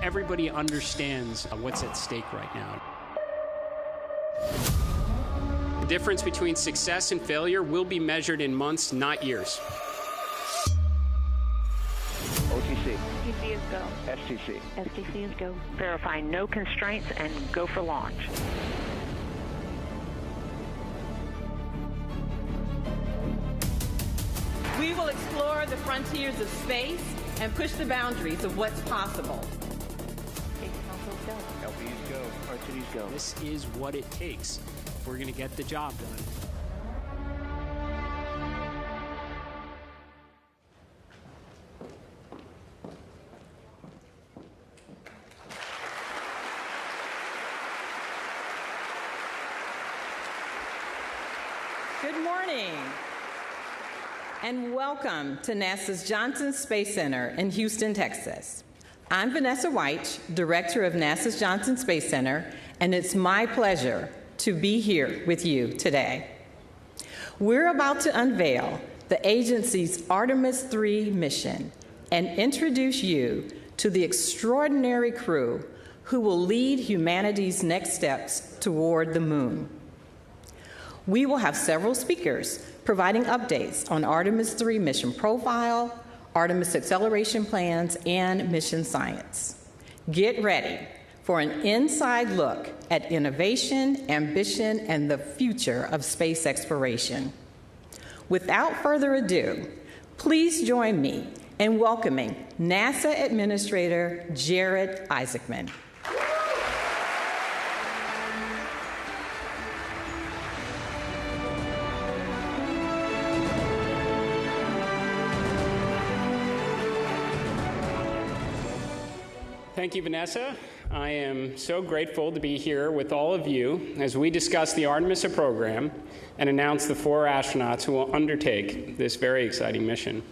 everybody understands what's at stake right now. The difference between success and failure will be measured in months, not years. OTC. OTC is go. STC. STC is go. Verify no constraints and go for launch. We will explore the frontiers of space and push the boundaries of what's possible. Space Council go. LPs go. RTDs go. This is what it takes if we're going to get the job done. Good morning, and welcome to NASA's Johnson Space Center in Houston, Texas. I'm Vanessa White, Director of NASA's Johnson Space Center, and it's my pleasure to be here with you today. We're about to unveil the agency's Artemis III mission and introduce you to the extraordinary crew who will lead humanity's next steps toward the moon. We will have several speakers providing updates on Artemis III mission profile, Artemis acceleration plans, and mission science. Get ready for an inside look at innovation, ambition, and the future of space exploration. Without further ado, please join me in welcoming NASA Administrator Jared Isaacman. Thank you, Vanessa. I am so grateful to be here with all of you as we discuss the Artemis program and announce the 4 astronauts who will undertake this very exciting mission.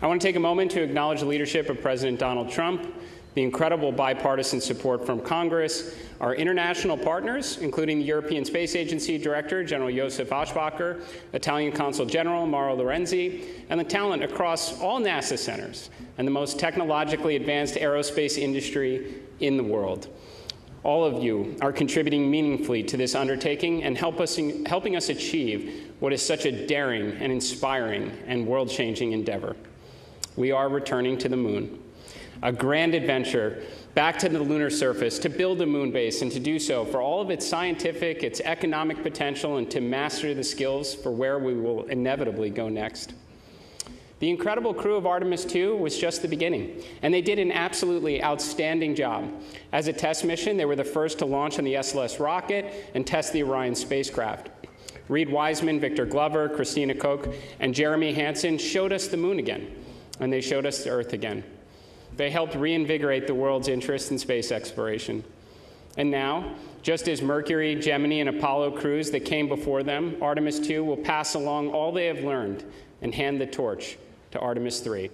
I want to take a moment to acknowledge the leadership of President Donald Trump, the incredible bipartisan support from Congress, our international partners, including the European Space Agency Director, General Josef Aschbacher, Italian Consul General Mauro Lorenzi, and the talent across all NASA centers and the most technologically advanced aerospace industry in the world. All of you are contributing meaningfully to this undertaking and helping us achieve what is such a daring and inspiring and world-changing endeavor. We are returning to the moon, a grand adventure back to the lunar surface to build a moon base, and to do so for all of its scientific, its economic potential, and to master the skills for where we will inevitably go next. The incredible crew of Artemis II was just the beginning, and they did an absolutely outstanding job. As a test mission, they were the first to launch on the SLS rocket and test the Orion spacecraft. Reed Wiseman, Victor Glover, Christina Koch, and Jeremy Hansen showed us the moon again, and they showed us the Earth again. They helped reinvigorate the world's interest in space exploration. And now, just as Mercury, Gemini, and Apollo crews that came before them, Artemis II will pass along all they have learned and hand the torch to Artemis III.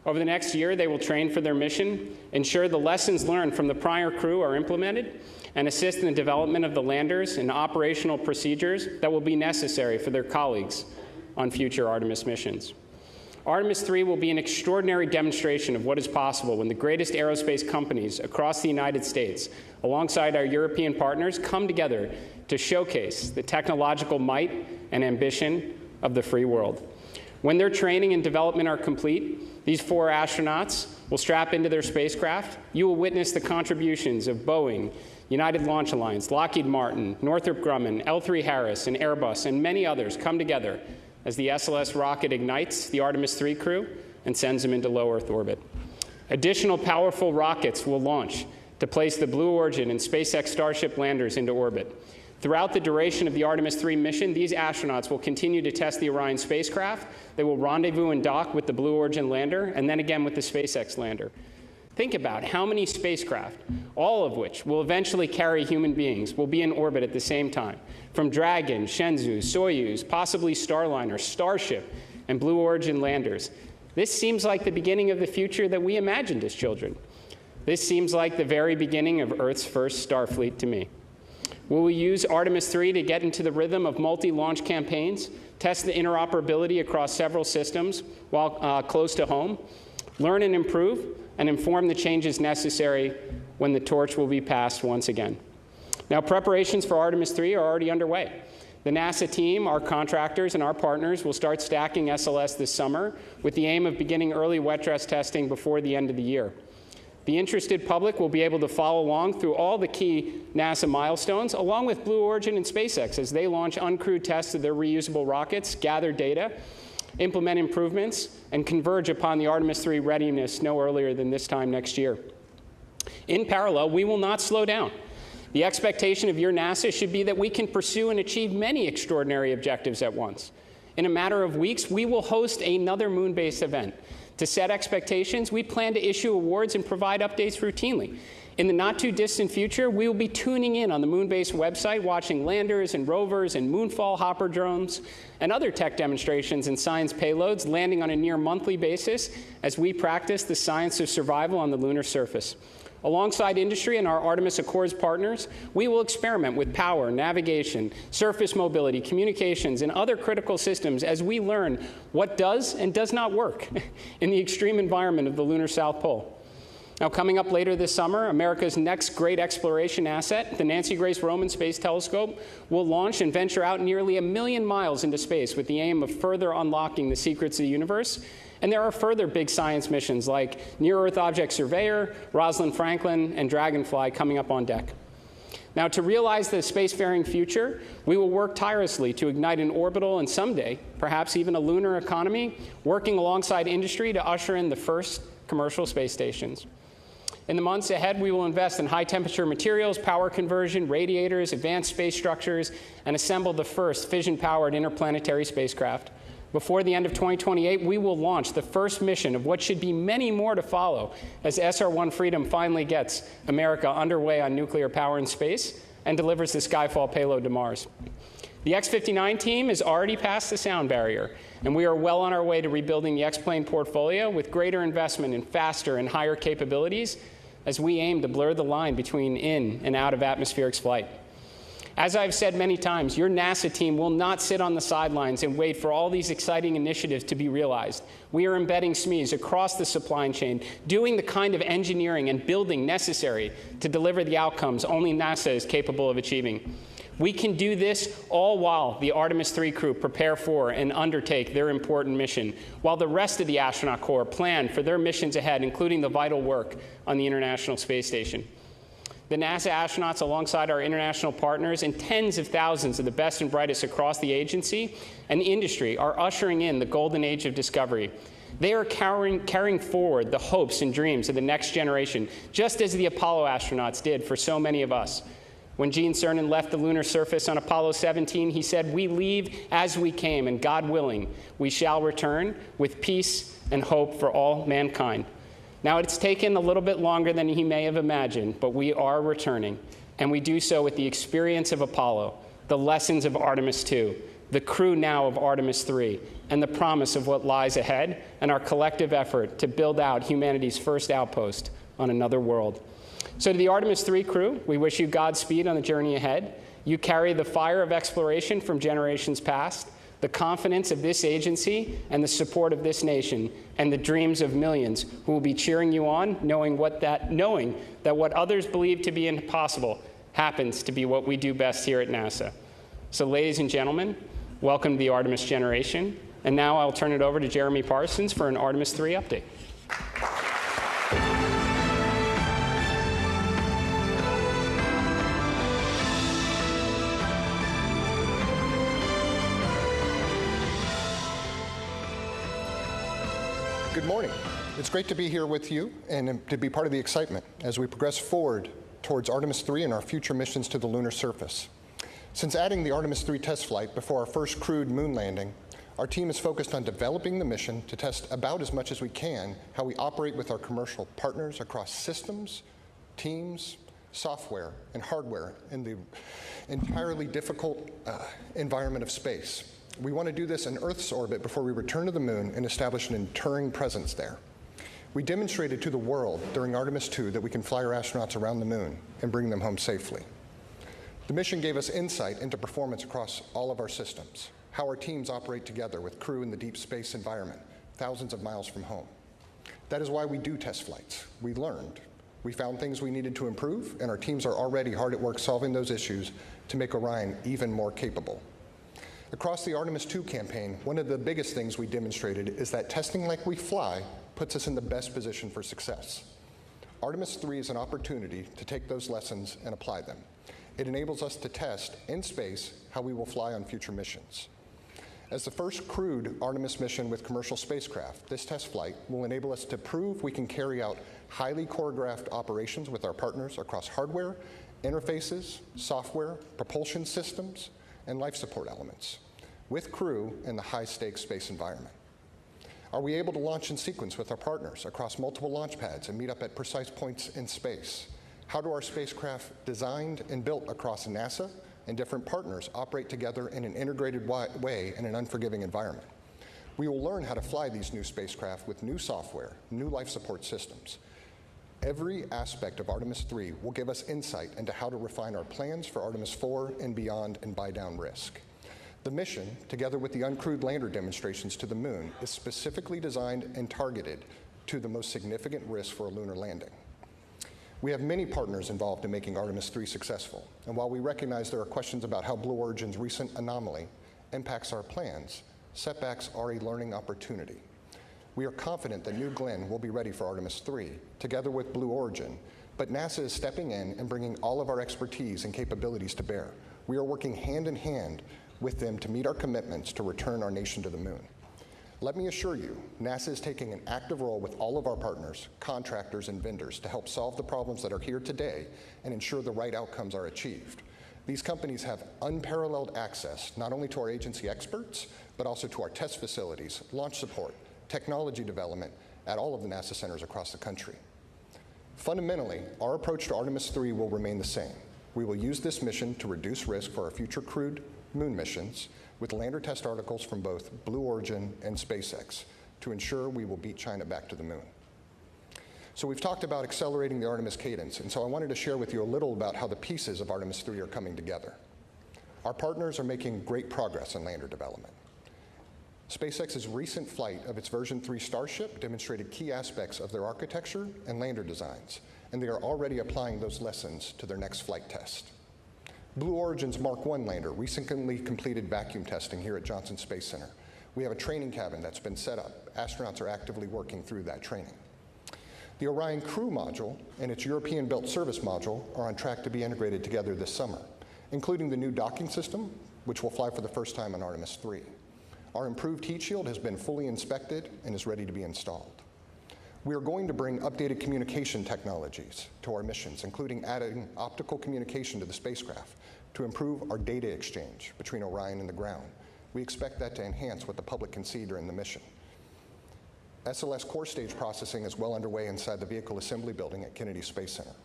Over the next year, they will train for their mission, ensure the lessons learned from the prior crew are implemented, and assist in the development of the landers and operational procedures that will be necessary for their colleagues on future Artemis missions. Artemis III will be an extraordinary demonstration of what is possible when the greatest aerospace companies across the United States, alongside our European partners, come together to showcase the technological might and ambition of the free world. When their training and development are complete, these 4 astronauts will strap into their spacecraft. You will witness the contributions of Boeing, United Launch Alliance, Lockheed Martin, Northrop Grumman, L3 Harris, and Airbus, and many others come together as the SLS rocket ignites the Artemis III crew and sends them into low Earth orbit. Additional powerful rockets will launch to place the Blue Origin and SpaceX Starship landers into orbit. Throughout the duration of the Artemis III mission, these astronauts will continue to test the Orion spacecraft. They will rendezvous and dock with the Blue Origin lander, and then again with the SpaceX lander. Think about how many spacecraft, all of which will eventually carry human beings, will be in orbit at the same time. From Dragon, Shenzhou, Soyuz, possibly Starliner, Starship, and Blue Origin landers. This seems like the beginning of the future that we imagined as children. This seems like the very beginning of Earth's first Starfleet to me. Will we use Artemis III to get into the rhythm of multi-launch campaigns, test the interoperability across several systems while close to home, learn and improve and inform the changes necessary when the torch will be passed once again. Now, preparations for Artemis III are already underway. The NASA team, our contractors, and our partners will start stacking SLS this summer with the aim of beginning early wet dress testing before the end of the year. The interested public will be able to follow along through all the key NASA milestones, along with Blue Origin and SpaceX as they launch uncrewed tests of their reusable rockets, gather data, implement improvements, and converge upon the Artemis III readiness no earlier than this time next year. In parallel, we will not slow down. The expectation of your NASA should be that we can pursue and achieve many extraordinary objectives at once. In a matter of weeks, we will host another moon-based event. To set expectations, we plan to issue awards and provide updates routinely. In the not-too-distant future, we will be tuning in on the moon-based website, watching landers and rovers and moonfall hopper drones and other tech demonstrations and science payloads landing on a near-monthly basis as we practice the science of survival on the lunar surface. Alongside industry and our Artemis Accords partners, we will experiment with power, navigation, surface mobility, communications, and other critical systems as we learn what does and does not work in the extreme environment of the lunar South Pole. Now, coming up later this summer, America's next great exploration asset, the Nancy Grace Roman Space Telescope, will launch and venture out nearly 1 million miles into space with the aim of further unlocking the secrets of the universe. And there are further big science missions like Near-Earth Object Surveyor, Rosalind Franklin, and Dragonfly coming up on deck. Now, to realize the spacefaring future, we will work tirelessly to ignite an orbital and someday, perhaps even a lunar economy, working alongside industry to usher in the first commercial space stations. In the months ahead, we will invest in high-temperature materials, power conversion, radiators, advanced space structures, and assemble the first fission-powered interplanetary spacecraft. Before the end of 2028, we will launch the first mission of what should be many more to follow as SR-1 Freedom finally gets America underway on nuclear power in space and delivers the Skyfall payload to Mars. The X-59 team has already passed the sound barrier, and we are well on our way to rebuilding the X-plane portfolio with greater investment in faster and higher capabilities as we aim to blur the line between in and out of atmospheric flight. As I've said many times, your NASA team will not sit on the sidelines and wait for all these exciting initiatives to be realized. We are embedding SMEs across the supply chain, doing the kind of engineering and building necessary to deliver the outcomes only NASA is capable of achieving. We can do this all while the Artemis III crew prepare for and undertake their important mission, while the rest of the astronaut corps plan for their missions ahead, including the vital work on the International Space Station. The NASA astronauts, alongside our international partners and tens of thousands of the best and brightest across the agency and industry, are ushering in the golden age of discovery. They are carrying forward the hopes and dreams of the next generation, just as the Apollo astronauts did for so many of us. When Gene Cernan left the lunar surface on Apollo 17, he said, "We leave as we came, and God willing, we shall return with peace and hope for all mankind." Now, it's taken a little bit longer than he may have imagined, but we are returning, and we do so with the experience of Apollo, the lessons of Artemis II, the crew now of Artemis III, and the promise of what lies ahead, and our collective effort to build out humanity's first outpost on another world. So to the Artemis III crew, we wish you Godspeed on the journey ahead. You carry the fire of exploration from generations past, the confidence of this agency and the support of this nation, and the dreams of millions who will be cheering you on, knowing that what others believe to be impossible happens to be what we do best here at NASA. So ladies and gentlemen, welcome to the Artemis generation. And now I'll turn it over to Jeremy Parsons for an Artemis III update. Good morning. It's great to be here with you and to be part of the excitement as we progress forward towards Artemis III and our future missions to the lunar surface. Since adding the Artemis III test flight before our first crewed moon landing, our team is focused on developing the mission to test about as much as we can how we operate with our commercial partners across systems, teams, software, and hardware in the entirely difficult environment of space. We want to do this in Earth's orbit before we return to the moon and establish an enduring presence there. We demonstrated to the world during Artemis II that we can fly our astronauts around the moon and bring them home safely. The mission gave us insight into performance across all of our systems, how our teams operate together with crew in the deep space environment, thousands of miles from home. That is why we do test flights. We learned. We found things we needed to improve, and our teams are already hard at work solving those issues to make Orion even more capable. Across the Artemis II campaign, one of the biggest things we demonstrated is that testing like we fly puts us in the best position for success. Artemis III is an opportunity to take those lessons and apply them. It enables us to test in space how we will fly on future missions. As the first crewed Artemis mission with commercial spacecraft, this test flight will enable us to prove we can carry out highly choreographed operations with our partners across hardware, interfaces, software, propulsion systems, and life support elements, with crew in the high-stakes space environment. Are we able to launch in sequence with our partners across multiple launch pads and meet up at precise points in space? How do our spacecraft designed and built across NASA and different partners operate together in an integrated way in an unforgiving environment? We will learn how to fly these new spacecraft with new software, new life support systems. Every aspect of Artemis III will give us insight into how to refine our plans for Artemis IV and beyond and buy down risk. The mission, together with the uncrewed lander demonstrations to the moon, is specifically designed and targeted to the most significant risk for a lunar landing. We have many partners involved in making Artemis III successful, and while we recognize there are questions about how Blue Origin's recent anomaly impacts our plans, setbacks are a learning opportunity. We are confident that New Glenn will be ready for Artemis III, together with Blue Origin, but NASA is stepping in and bringing all of our expertise and capabilities to bear. We are working hand in hand with them to meet our commitments to return our nation to the moon. Let me assure you, NASA is taking an active role with all of our partners, contractors, and vendors to help solve the problems that are here today and ensure the right outcomes are achieved. These companies have unparalleled access not only to our agency experts, but also to our test facilities, launch support, technology development at all of the NASA centers across the country. Fundamentally, our approach to Artemis III will remain the same. We will use this mission to reduce risk for our future crewed moon missions with lander test articles from both Blue Origin and SpaceX to ensure we will beat China back to the moon. So we've talked about accelerating the Artemis cadence, and so I wanted to share with you a little about how the pieces of Artemis III are coming together. Our partners are making great progress in lander development. SpaceX's recent flight of its version 3 Starship demonstrated key aspects of their architecture and lander designs, and they are already applying those lessons to their next flight test. Blue Origin's Mark 1 lander recently completed vacuum testing here at Johnson Space Center. We have a training cabin that's been set up. Astronauts are actively working through that training. The Orion Crew Module and its European-built service module are on track to be integrated together this summer, including the new docking system, which will fly for the first time on Artemis III. Our improved heat shield has been fully inspected and is ready to be installed. We are going to bring updated communication technologies to our missions, including adding optical communication to the spacecraft to improve our data exchange between Orion and the ground. We expect that to enhance what the public can see during the mission. SLS core stage processing is well underway inside the Vehicle Assembly Building at Kennedy Space Center.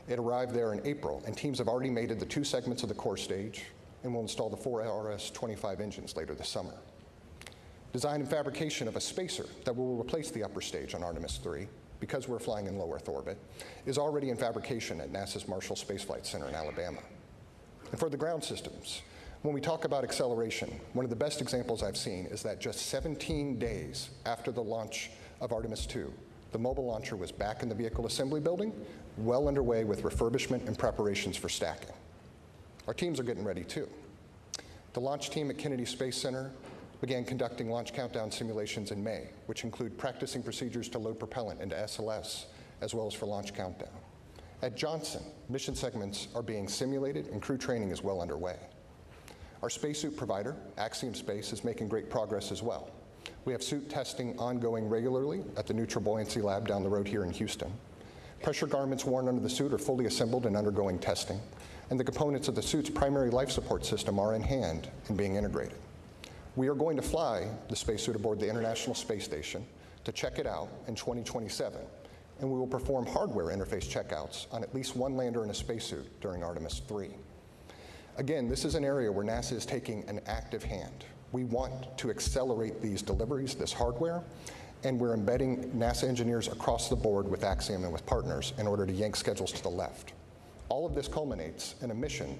It arrived there in April, and teams have already mated the 2 segments of the core stage and will install the 4 RS-25 engines later this summer. Design and fabrication of a spacer that will replace the upper stage on Artemis III, because we're flying in low Earth orbit, is already in fabrication at NASA's Marshall Space Flight Center in Alabama. And for the ground systems, when we talk about acceleration, one of the best examples I've seen is that just 17 days after the launch of Artemis II, the mobile launcher was back in the Vehicle Assembly Building, well underway with refurbishment and preparations for stacking. Our teams are getting ready too. The launch team at Kennedy Space Center began conducting launch countdown simulations in May, which include practicing procedures to load propellant into SLS, as well as for launch countdown. At Johnson, mission segments are being simulated and crew training is well underway. Our spacesuit provider, Axiom Space, is making great progress as well. We have suit testing ongoing regularly at the Neutral Buoyancy Lab down the road here in Houston. Pressure garments worn under the suit are fully assembled and undergoing testing, and the components of the suit's primary life support system are in hand and being integrated. We are going to fly the spacesuit aboard the International Space Station to check it out in 2027, and we will perform hardware interface checkouts on at least 1 lander in a spacesuit during Artemis III. Again, this is an area where NASA is taking an active hand. We want to accelerate these deliveries, this hardware, and we're embedding NASA engineers across the board with Axiom and with partners in order to yank schedules to the left. All of this culminates in a mission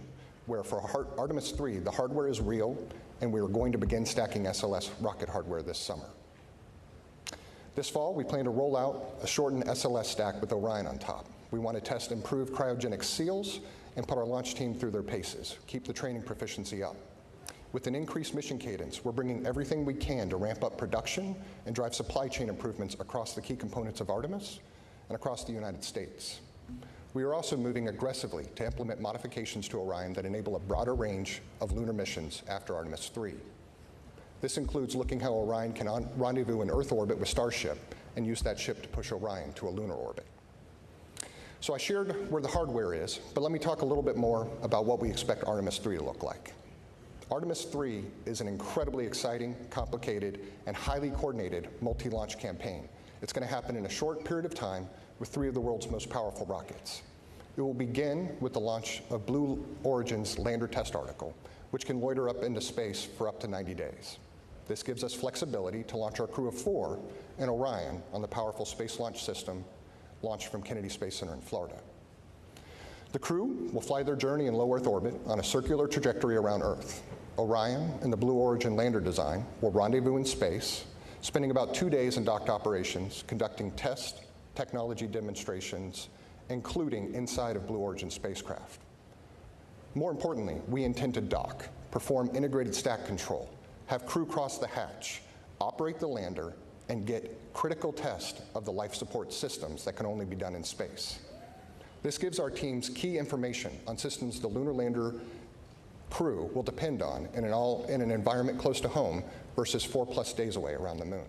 where for Artemis III, the hardware is real, and we are going to begin stacking SLS rocket hardware this summer. This fall, we plan to roll out a shortened SLS stack with Orion on top. We want to test improved cryogenic seals and put our launch team through their paces, keep the training proficiency up. With an increased mission cadence, we're bringing everything we can to ramp up production and drive supply chain improvements across the key components of Artemis and across the United States. We are also moving aggressively to implement modifications to Orion that enable a broader range of lunar missions after Artemis III. This includes looking how Orion can rendezvous in Earth orbit with Starship and use that ship to push Orion to a lunar orbit. So I shared where the hardware is, but let me talk a little bit more about what we expect Artemis III to look like. Artemis III is an incredibly exciting, complicated, and highly coordinated multi-launch campaign. It's going to happen in a short period of time with 3 of the world's most powerful rockets. It will begin with the launch of Blue Origin's lander test article, which can loiter up into space for up to 90 days. This gives us flexibility to launch our crew of 4 and Orion on the powerful Space Launch System launched from Kennedy Space Center in Florida. The crew will fly their journey in low Earth orbit on a circular trajectory around Earth. Orion and the Blue Origin lander design will rendezvous in space, spending about 2 days in docked operations, conducting test technology demonstrations, including inside of Blue Origin spacecraft. More importantly, we intend to dock, perform integrated stack control, have crew cross the hatch, operate the lander, and get critical test of the life support systems that can only be done in space. This gives our teams key information on systems the lunar lander crew will depend on in an environment close to home versus 4+ days away around the moon.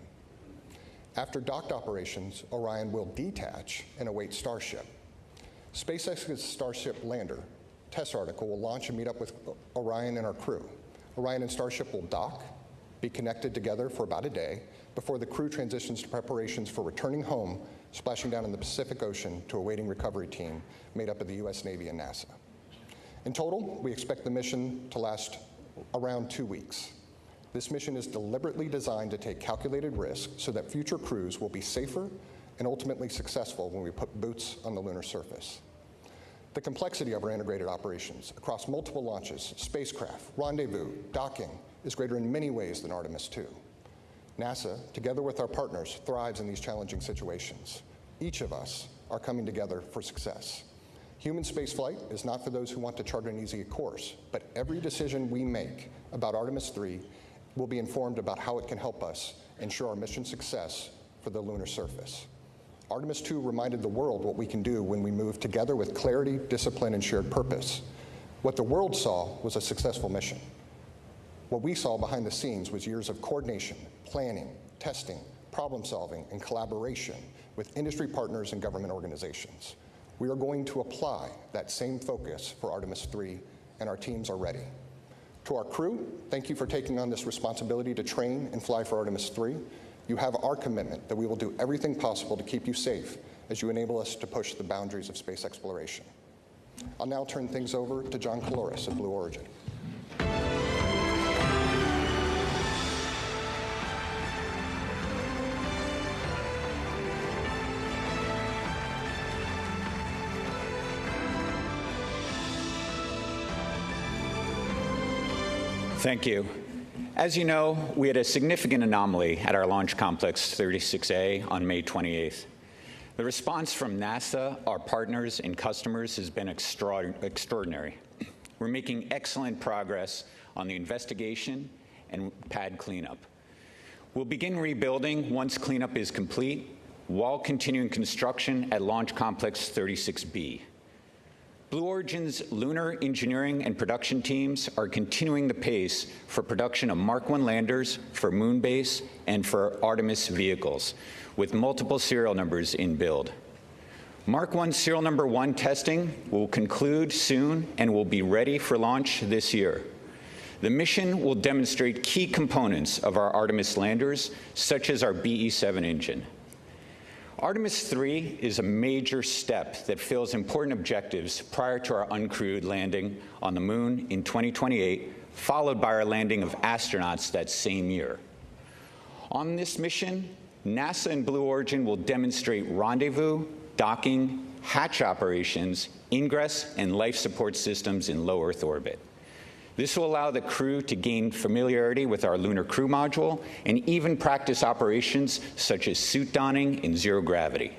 After docked operations, Orion will detach and await Starship. SpaceX's Starship lander test article will launch and meet up with Orion and our crew. Orion and Starship will dock, be connected together for about a day before the crew transitions to preparations for returning home, splashing down in the Pacific Ocean to a waiting recovery team made up of the US Navy and NASA. In total, we expect the mission to last around 2 weeks. This mission is deliberately designed to take calculated risks so that future crews will be safer and ultimately successful when we put boots on the lunar surface. The complexity of our integrated operations across multiple launches, spacecraft, rendezvous, docking is greater in many ways than Artemis II. NASA, together with our partners, thrives in these challenging situations. Each of us are coming together for success. Human spaceflight is not for those who want to chart an easy course, but every decision we make about Artemis III will be informed about how it can help us ensure our mission success for the lunar surface. Artemis II reminded the world what we can do when we move together with clarity, discipline, and shared purpose. What the world saw was a successful mission. What we saw behind the scenes was years of coordination, planning, testing, problem solving, and collaboration with industry partners and government organizations. We are going to apply that same focus for Artemis III, and our teams are ready. To our crew, thank you for taking on this responsibility to train and fly for Artemis III. You have our commitment that we will do everything possible to keep you safe as you enable us to push the boundaries of space exploration. I'll now turn things over to John Caloris of Blue Origin. Thank you. As you know, we had a significant anomaly at our Launch Complex 36A on May 28th. The response from NASA, our partners, and customers has been extraordinary. We're making excellent progress on the investigation and pad cleanup. We'll begin rebuilding once cleanup is complete, while continuing construction at Launch Complex 36B. Blue Origin's lunar engineering and production teams are continuing the pace for production of Mark I landers for Moonbase and for Artemis vehicles, with multiple serial numbers in build. Mark I serial number 1 testing will conclude soon and will be ready for launch this year. The mission will demonstrate key components of our Artemis landers, such as our BE-7 engine. Artemis III is a major step that fills important objectives prior to our uncrewed landing on the moon in 2028, followed by our landing of astronauts that same year. On this mission, NASA and Blue Origin will demonstrate rendezvous, docking, hatch operations, ingress, and life support systems in low Earth orbit. This will allow the crew to gain familiarity with our Lunar Crew Module and even practice operations such as suit donning in zero gravity.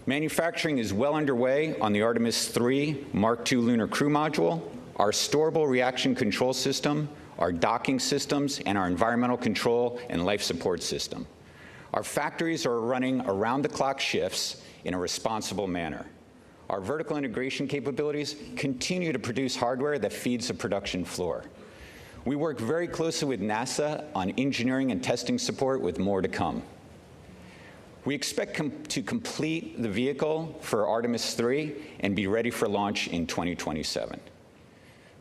Manufacturing is well underway on the Artemis III Mark II Lunar Crew Module, our storable reaction control system, our docking systems, and our environmental control and life support system. Our factories are running around-the-clock shifts in a responsible manner. Our vertical integration capabilities continue to produce hardware that feeds the production floor. We work very closely with NASA on engineering and testing support with more to come. We expect to complete the vehicle for Artemis III and be ready for launch in 2027.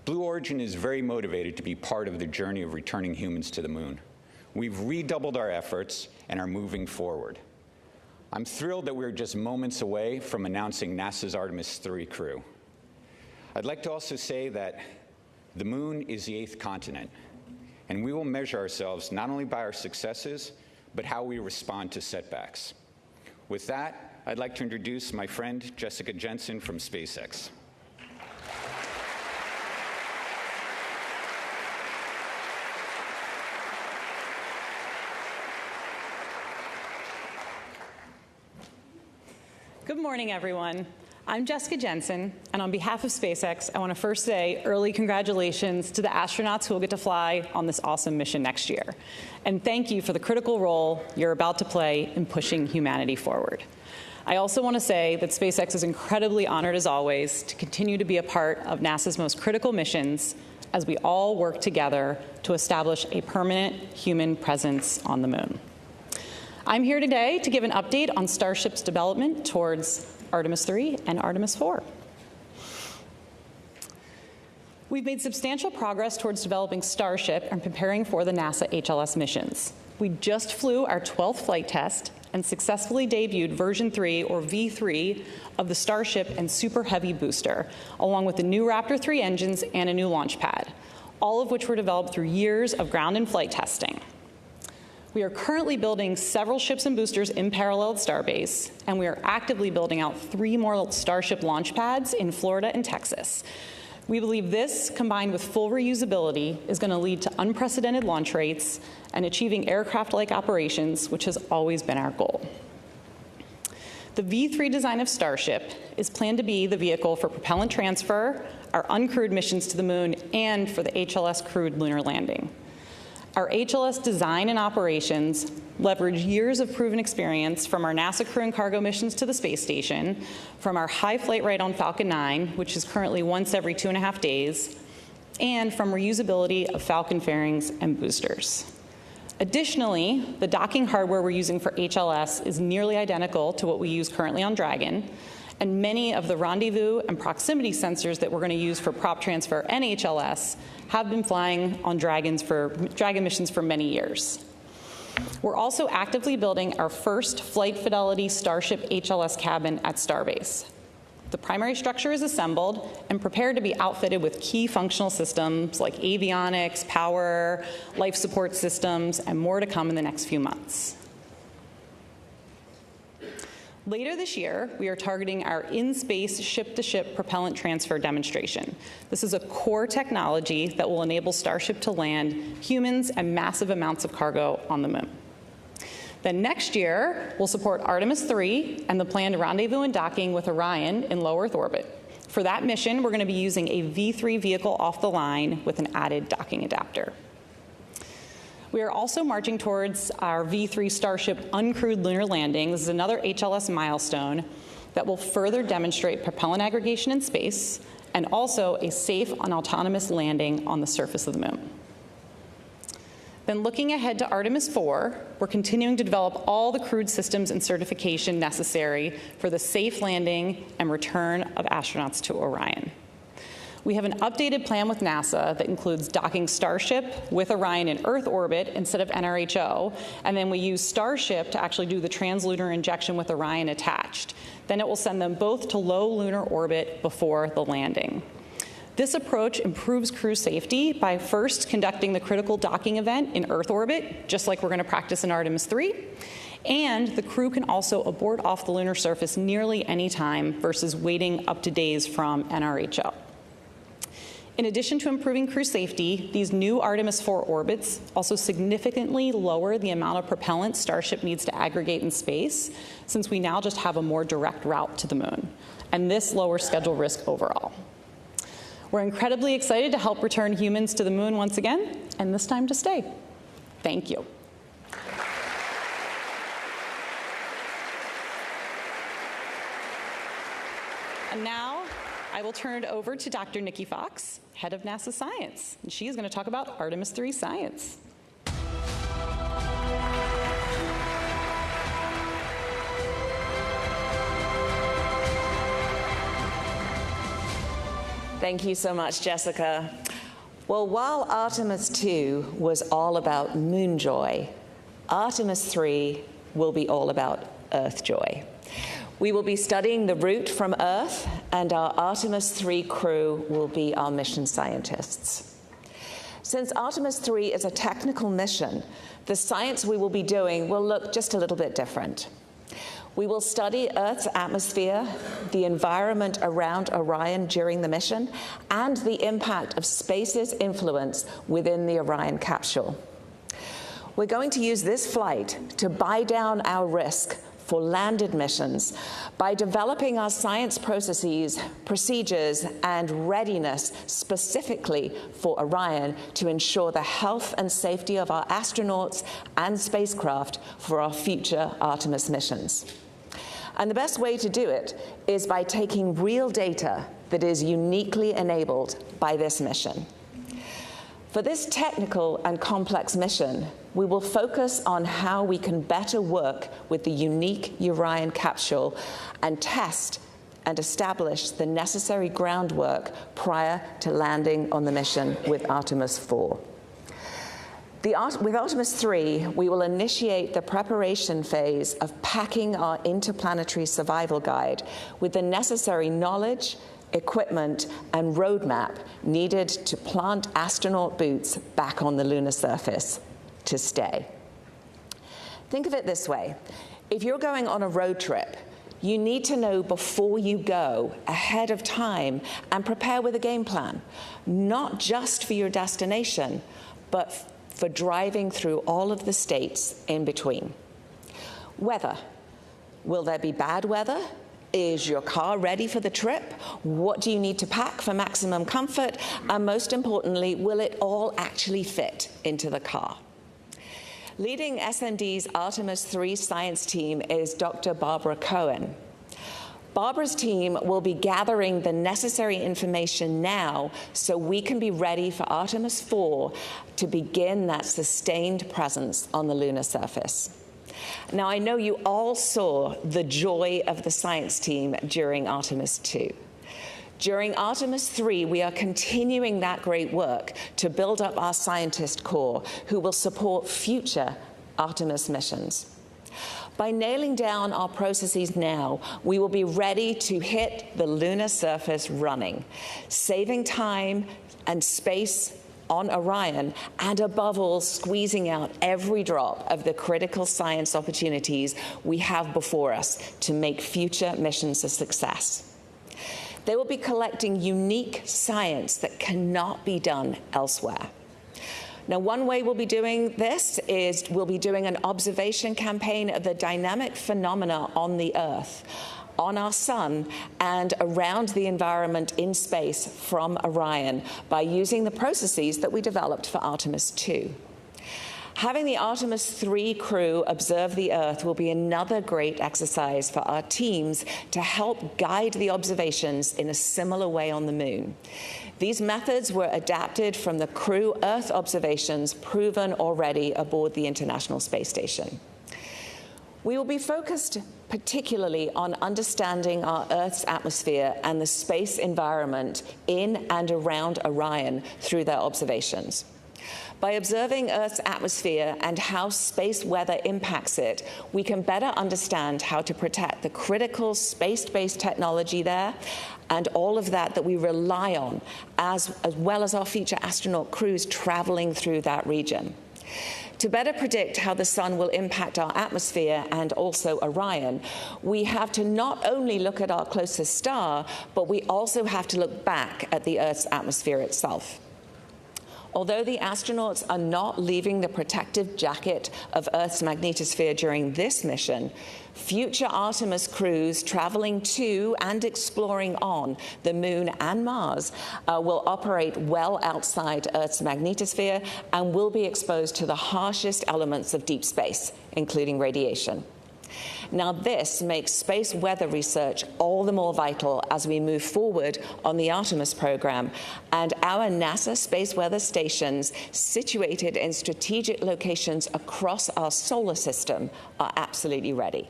Blue Origin is very motivated to be part of the journey of returning humans to the moon. We've redoubled our efforts and are moving forward. I'm thrilled that we're just moments away from announcing NASA's Artemis III crew. I'd like to also say that the moon is the 8th continent, and we will measure ourselves not only by our successes, but how we respond to setbacks. With that, I'd like to introduce my friend Jessica Jensen from SpaceX. Good morning, everyone. I'm Jessica Jensen, and on behalf of SpaceX, I want to first say early congratulations to the astronauts who will get to fly on this awesome mission next year. And thank you for the critical role you're about to play in pushing humanity forward. I also want to say that SpaceX is incredibly honored, as always, to continue to be a part of NASA's most critical missions as we all work together to establish a permanent human presence on the moon. I'm here today to give an update on Starship's development towards Artemis III and Artemis IV. We've made substantial progress towards developing Starship and preparing for the NASA HLS missions. We just flew our 12th flight test and successfully debuted version 3, or V3, of the Starship and Super Heavy booster, along with the new Raptor 3 engines and a new launch pad, all of which were developed through years of ground and flight testing. We are currently building several ships and boosters in parallel at Starbase, and we are actively building out 3 more Starship launch pads in Florida and Texas. We believe this, combined with full reusability, is going to lead to unprecedented launch rates and achieving aircraft-like operations, which has always been our goal. The V3 design of Starship is planned to be the vehicle for propellant transfer, our uncrewed missions to the moon, and for the HLS crewed lunar landing. Our HLS design and operations leverage years of proven experience from our NASA crew and cargo missions to the space station, from our high flight rate on Falcon 9, which is currently once every 2.5 days, and from reusability of Falcon fairings and boosters. Additionally, the docking hardware we're using for HLS is nearly identical to what we use currently on Dragon, and many of the rendezvous and proximity sensors that we're going to use for prop transfer and HLS have been flying on Dragon missions for many years. We're also actively building our first flight fidelity Starship HLS cabin at Starbase. The primary structure is assembled and prepared to be outfitted with key functional systems like avionics, power, life support systems, and more to come in the next few months. Later this year, we are targeting our in-space ship-to-ship propellant transfer demonstration. This is a core technology that will enable Starship to land humans and massive amounts of cargo on the moon. Then next year, we'll support Artemis III and the planned rendezvous and docking with Orion in low Earth orbit. For that mission, we're going to be using a V3 vehicle off the line with an added docking adapter. We are also marching towards our V3 Starship uncrewed lunar landing. This is another HLS milestone that will further demonstrate propellant aggregation in space and also a safe and autonomous landing on the surface of the moon. Then looking ahead to Artemis IV, we're continuing to develop all the crewed systems and certification necessary for the safe landing and return of astronauts to Orion. We have an updated plan with NASA that includes docking Starship with Orion in Earth orbit instead of NRHO, and then we use Starship to actually do the translunar injection with Orion attached. Then it will send them both to low lunar orbit before the landing. This approach improves crew safety by first conducting the critical docking event in Earth orbit, just like we're going to practice in Artemis III, and the crew can also abort off the lunar surface nearly any time versus waiting up to days from NRHO. In addition to improving crew safety, these new Artemis IV orbits also significantly lower the amount of propellant Starship needs to aggregate in space, since we now just have a more direct route to the moon. And this lowers schedule risk overall. We're incredibly excited to help return humans to the moon once again, and this time to stay. Thank you. And now I will turn it over to Dr. Nikki Fox, head of NASA Science, and she is going to talk about Artemis III science. Thank you so much, Jessica. Well, while Artemis II was all about moon joy, Artemis III will be all about Earth joy. We will be studying the route from Earth, and our Artemis III crew will be our mission scientists. Since Artemis III is a technical mission, the science we will be doing will look just a little bit different. We will study Earth's atmosphere, the environment around Orion during the mission, and the impact of space's influence within the Orion capsule. We're going to use this flight to buy down our risk for landed missions by developing our science processes, procedures, and readiness specifically for Orion to ensure the health and safety of our astronauts and spacecraft for our future Artemis missions. And the best way to do it is by taking real data that is uniquely enabled by this mission. For this technical and complex mission, we will focus on how we can better work with the unique Orion capsule and test and establish the necessary groundwork prior to landing on the mission with Artemis IV. With Artemis III, we will initiate the preparation phase of packing our interplanetary survival guide with the necessary knowledge, equipment, and roadmap needed to plant astronaut boots back on the lunar surface to stay. Think of it this way. If you're going on a road trip, you need to know before you go, ahead of time, and prepare with a game plan, not just for your destination, but for driving through all of the states in between. Weather. Will there be bad weather? Is your car ready for the trip? What do you need to pack for maximum comfort? And most importantly, will it all actually fit into the car? Leading SMD's Artemis III science team is Dr. Barbara Cohen. Barbara's team will be gathering the necessary information now so we can be ready for Artemis IV to begin that sustained presence on the lunar surface. Now, I know you all saw the joy of the science team during Artemis II. During Artemis III, we are continuing that great work to build up our scientist corps who will support future Artemis missions. By nailing down our processes now, we will be ready to hit the lunar surface running, saving time and space on Orion, and above all, squeezing out every drop of the critical science opportunities we have before us to make future missions a success. They will be collecting unique science that cannot be done elsewhere. Now, one way we'll be doing this is we'll be doing an observation campaign of the dynamic phenomena on the Earth, on our sun, and around the environment in space from Orion by using the processes that we developed for Artemis II. Having the Artemis III crew observe the Earth will be another great exercise for our teams to help guide the observations in a similar way on the Moon. These methods were adapted from the crew Earth observations proven already aboard the International Space Station. We will be focused particularly on understanding our Earth's atmosphere and the space environment in and around Orion through their observations. By observing Earth's atmosphere and how space weather impacts it, we can better understand how to protect the critical space-based technology there and all of that we rely on, as well as our future astronaut crews traveling through that region. To better predict how the sun will impact our atmosphere and also Orion, we have to not only look at our closest star, but we also have to look back at the Earth's atmosphere itself. Although the astronauts are not leaving the protective jacket of Earth's magnetosphere during this mission, future Artemis crews traveling to and exploring on the Moon and Mars will operate well outside Earth's magnetosphere and will be exposed to the harshest elements of deep space, including radiation. Now, this makes space weather research all the more vital as we move forward on the Artemis program, and our NASA space weather stations situated in strategic locations across our solar system are absolutely ready.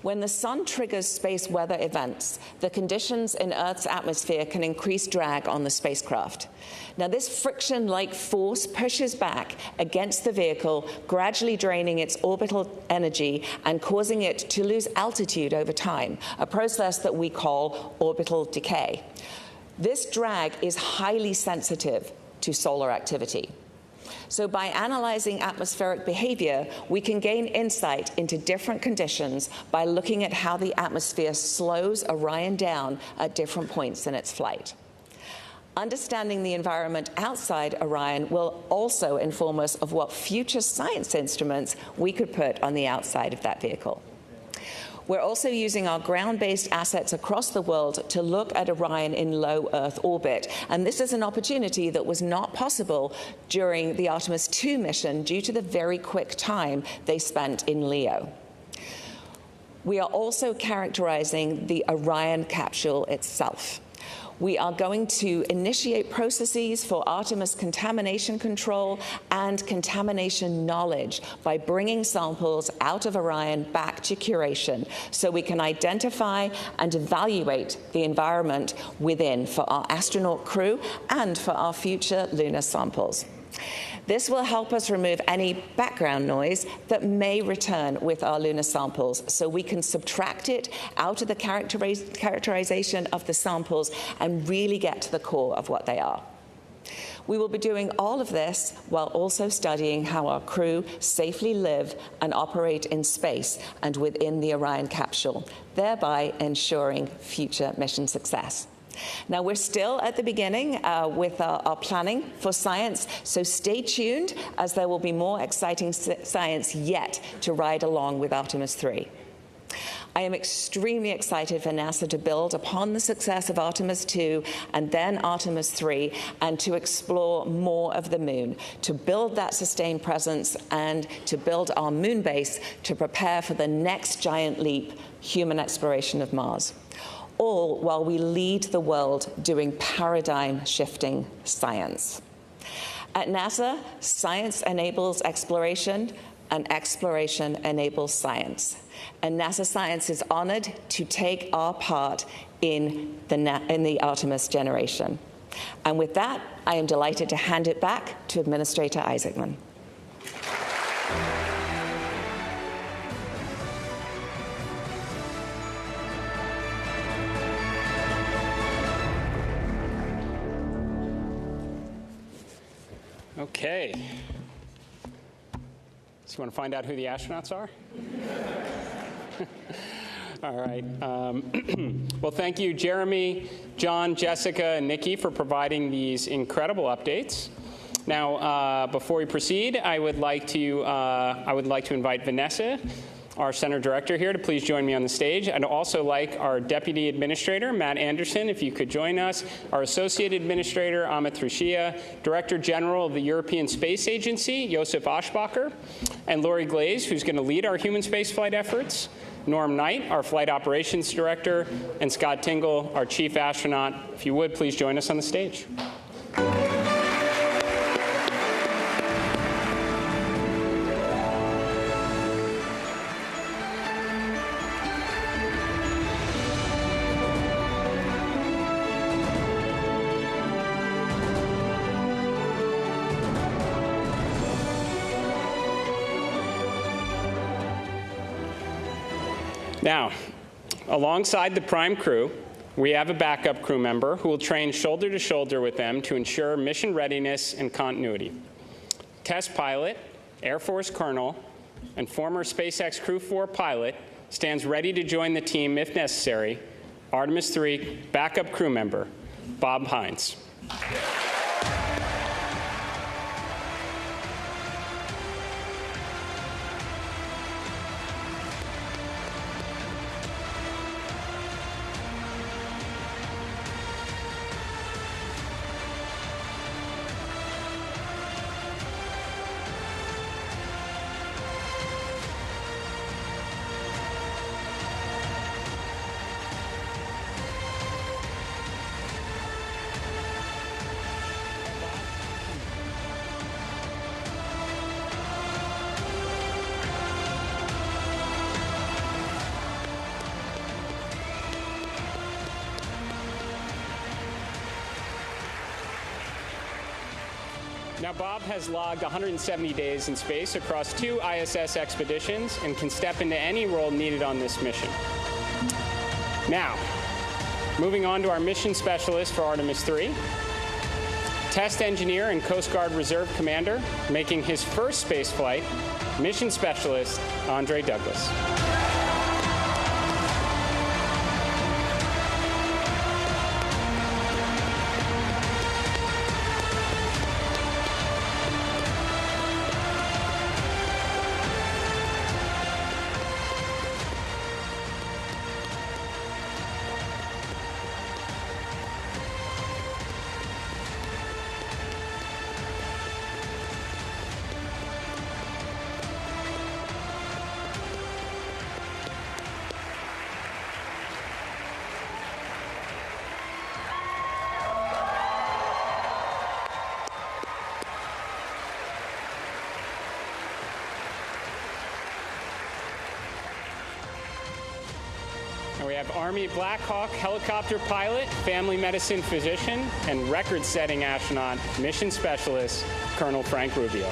When the sun triggers space weather events, the conditions in Earth's atmosphere can increase drag on the spacecraft. Now, this friction-like force pushes back against the vehicle, gradually draining its orbital energy and causing it to lose altitude over time, a process that we call orbital decay. This drag is highly sensitive to solar activity. So by analyzing atmospheric behavior, we can gain insight into different conditions by looking at how the atmosphere slows Orion down at different points in its flight. Understanding the environment outside Orion will also inform us of what future science instruments we could put on the outside of that vehicle. We're also using our ground-based assets across the world to look at Orion in low Earth orbit. And this is an opportunity that was not possible during the Artemis II mission due to the very quick time they spent in LEO. We are also characterizing the Orion capsule itself. We are going to initiate processes for Artemis contamination control and contamination knowledge by bringing samples out of Orion back to curation so we can identify and evaluate the environment within for our astronaut crew and for our future lunar samples. This will help us remove any background noise that may return with our lunar samples, so we can subtract it out of the characterization of the samples and really get to the core of what they are. We will be doing all of this while also studying how our crew safely live and operate in space and within the Orion capsule, thereby ensuring future mission success. Now, we're still at the beginning with our planning for science, so stay tuned as there will be more exciting science yet to ride along with Artemis III. I am extremely excited for NASA to build upon the success of Artemis II and then Artemis III and to explore more of the moon, to build that sustained presence and to build our moon base to prepare for the next giant leap, human exploration of Mars. All while we lead the world doing paradigm-shifting science. At NASA, science enables exploration, and exploration enables science. And NASA Science is honored to take our part in the Artemis generation. And with that, I am delighted to hand it back to Administrator Isaacman. Okay. So you want to find out who the astronauts are? All right. Well, thank you, Jeremy, John, Jessica, and Nikki for providing these incredible updates. Now, before we proceed, I would like to invite Vanessa, our center director here, to please join me on the stage. I'd also like our deputy administrator, Matt Anderson, if you could join us, our associate administrator, Amit Rushia, director general of the European Space Agency, Josef Aschbacher, and Lori Glaze, who's going to lead our human spaceflight efforts, Norm Knight, our flight operations director, and Scott Tingle, our chief astronaut. If you would, please join us on the stage. Now, alongside the prime crew, we have a backup crew member who will train shoulder to shoulder with them to ensure mission readiness and continuity. Test pilot Air Force colonel, and former SpaceX Crew 4 pilot, stands ready to join the team if necessary, Artemis III backup crew member, Bob Hines. Now, Bob has logged 170 days in space across 2 ISS expeditions and can step into any role needed on this mission. Now, moving on to our mission specialist for Artemis III, test engineer and Coast Guard Reserve Commander, making his first space flight, mission specialist Andre Douglas. And we have Army Black Hawk helicopter pilot, family medicine physician, and record-setting astronaut, mission specialist, Colonel Frank Rubio.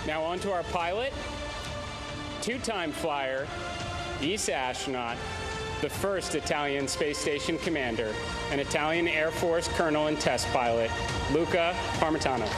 Now on to our pilot, 2-time flyer, ESA astronaut, the first Italian space station commander, and Italian Air Force colonel and test pilot, Luca Parmitano.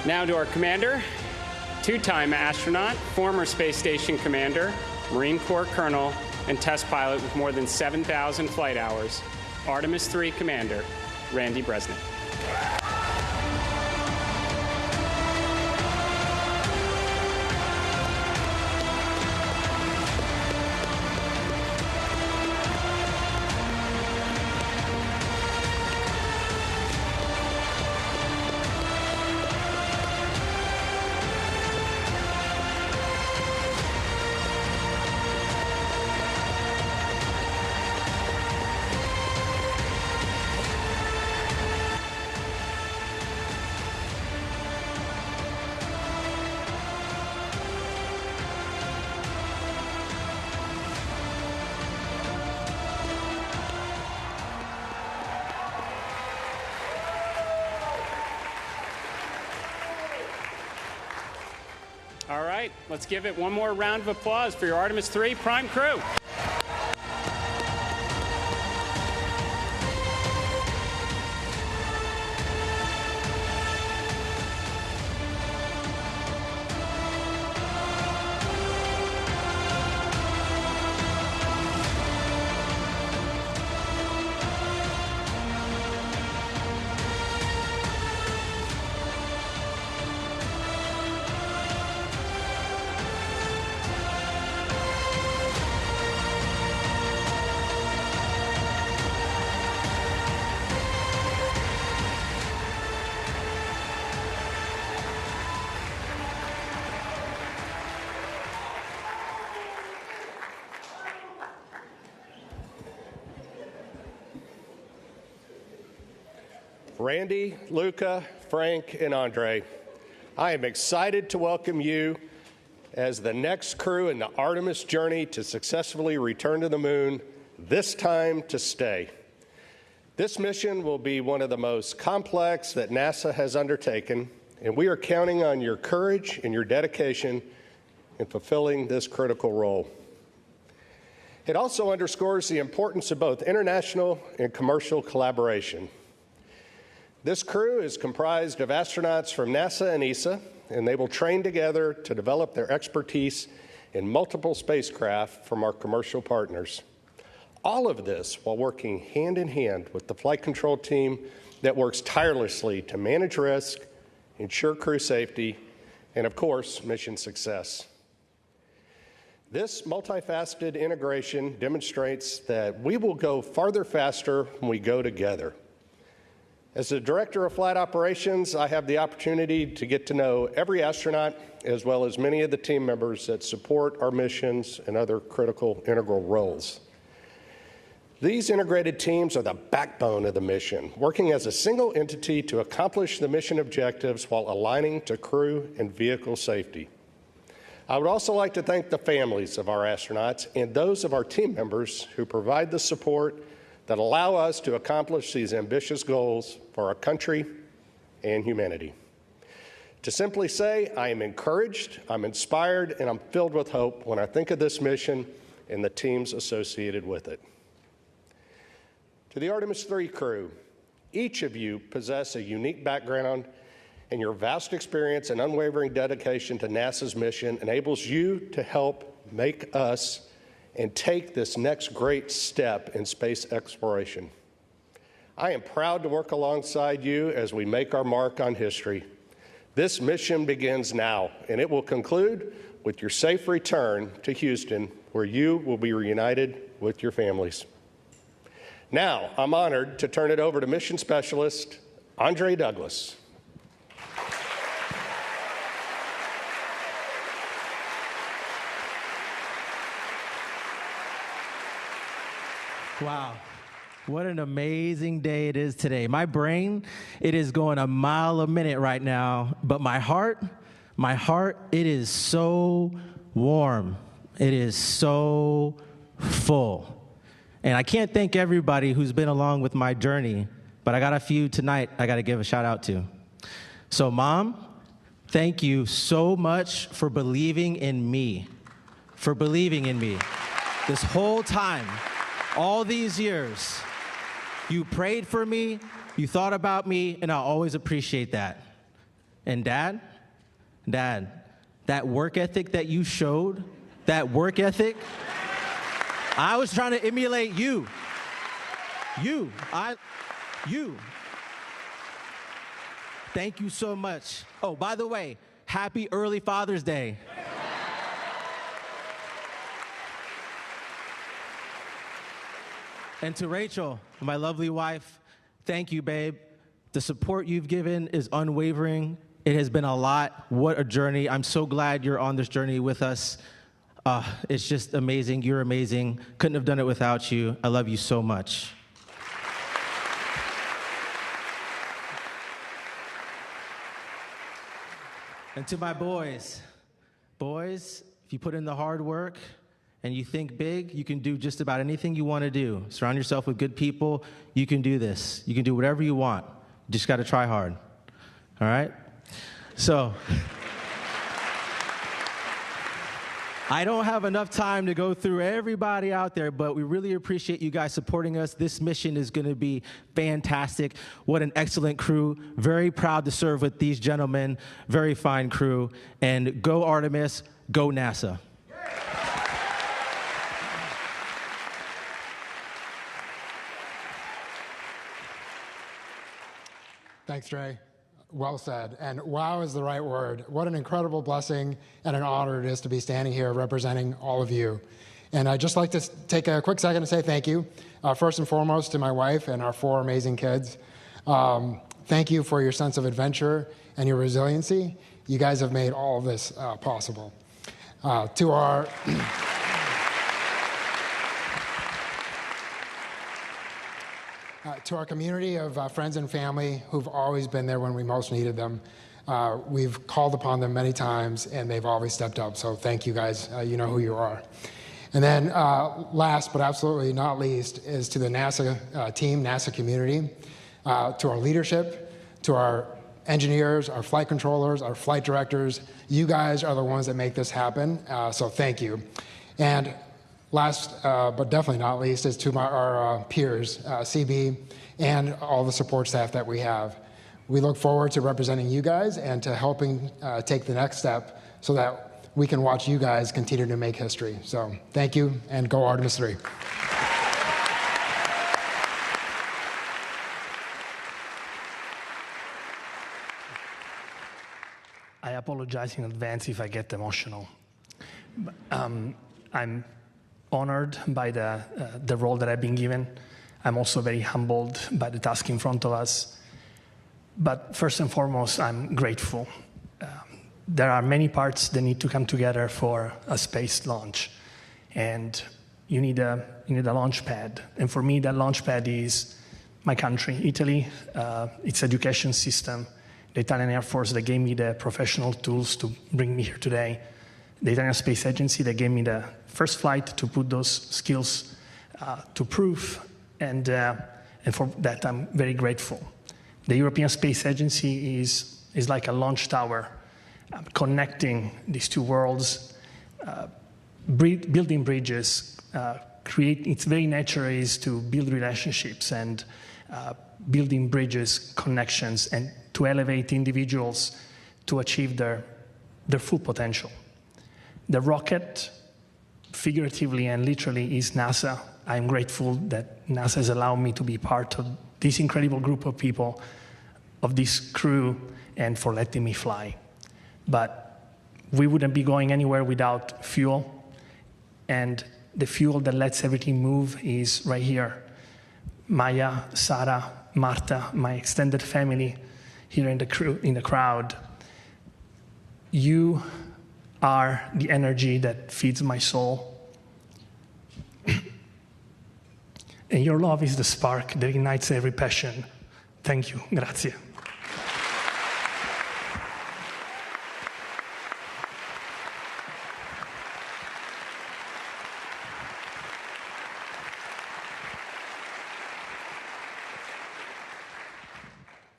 Now to our commander, 2-time astronaut, former space station commander, Marine Corps colonel, and test pilot with more than 7,000 flight hours, Artemis III commander, Randy Bresnik. All right, let's give it one more round of applause for your Artemis III prime crew. Randy, Luca, Frank, and Andre, I am excited to welcome you as the next crew in the Artemis journey to successfully return to the moon, this time to stay. This mission will be one of the most complex that NASA has undertaken, and we are counting on your courage and your dedication in fulfilling this critical role. It also underscores the importance of both international and commercial collaboration. This crew is comprised of astronauts from NASA and ESA, and they will train together to develop their expertise in multiple spacecraft from our commercial partners. All of this while working hand in hand with the flight control team that works tirelessly to manage risk, ensure crew safety, and of course, mission success. This multifaceted integration demonstrates that we will go farther faster when we go together. As the Director of Flight Operations, I have the opportunity to get to know every astronaut as well as many of the team members that support our missions and other critical integral roles. These integrated teams are the backbone of the mission, working as a single entity to accomplish the mission objectives while aligning to crew and vehicle safety. I would also like to thank the families of our astronauts and those of our team members who provide the support that allow us to accomplish these ambitious goals for our country and humanity. To simply say, I am encouraged, I'm inspired, and I'm filled with hope when I think of this mission and the teams associated with it. To the Artemis III crew, each of you possess a unique background, and your vast experience and unwavering dedication to NASA's mission enables you to help make us and take this next great step in space exploration. I am proud to work alongside you as we make our mark on history. This mission begins now, and it will conclude with your safe return to Houston, where you will be reunited with your families. Now, I'm honored to turn it over to Mission Specialist Andre Douglas. Wow, what an amazing day it is today. My brain, it is going a mile a minute right now, but my heart, it is so warm. It is so full. And I can't thank everybody who's been along with my journey, but I got a few tonight I got to give a shout out to. So Mom, thank you so much for believing in me, this whole time. All these years, you prayed for me, you thought about me, and I always appreciate that. And Dad, that work ethic that you showed, I was trying to emulate you. Thank you so much. Oh, by the way, happy early Father's Day. And to Rachel, my lovely wife, thank you, babe. The support you've given is unwavering. It has been a lot. What a journey. I'm so glad you're on this journey with us. It's just amazing. You're amazing. Couldn't have done it without you. I love you so much. And to my boys, if you put in the hard work, and you think big, you can do just about anything you want to do. Surround yourself with good people. You can do this. You can do whatever you want. You just got to try hard. All right? So, I don't have enough time to go through everybody out there, but we really appreciate you guys supporting us. This mission is going to be fantastic. What an excellent crew. Very proud to serve with these gentlemen. Very fine crew. And go Artemis, go NASA. Thanks, Trey. Well said. And wow is the right word. What an incredible blessing and an honor it is to be standing here representing all of you. And I'd just like to take a quick second to say thank you, first and foremost, to my wife and our 4 amazing kids. Thank you for your sense of adventure and your resiliency. You guys have made all of this possible. To our... To our community of friends and family who've always been there when we most needed them, we've called upon them many times, and they've always stepped up. So thank you guys. You know who you are. And then last but absolutely not least is to the NASA team, NASA community, to our leadership, to our engineers, our flight controllers, our flight directors. You guys are the ones that make this happen. So thank you. And last, but definitely not least, is to our peers, CB, and all the support staff that we have. We look forward to representing you guys and to helping take the next step so that we can watch you guys continue to make history. So thank you, and go Artemis III. I apologize in advance if I get emotional. I'm honored by the role that I've been given. I'm also very humbled by the task in front of us. But first and foremost, I'm grateful. There are many parts that need to come together for a space launch. And you need a launch pad. And for me, that launch pad is my country, Italy, its education system, the Italian Air Force that gave me the professional tools to bring me here today, the Italian Space Agency that gave me the first flight to put those skills to proof, and for that I'm very grateful. The European Space Agency is like a launch tower, connecting these two worlds, building bridges. Its very nature is to build relationships and building bridges, connections, and to elevate individuals to achieve their full potential. The rocket, figuratively and literally, is NASA. I'm grateful that NASA has allowed me to be part of this incredible group of people, of this crew, and for letting me fly. But we wouldn't be going anywhere without fuel, and the fuel that lets everything move is right here. Maya, Sarah, Marta, my extended family here in the crowd. You are the energy that feeds my soul. And your love is the spark that ignites every passion. Thank you. Grazie.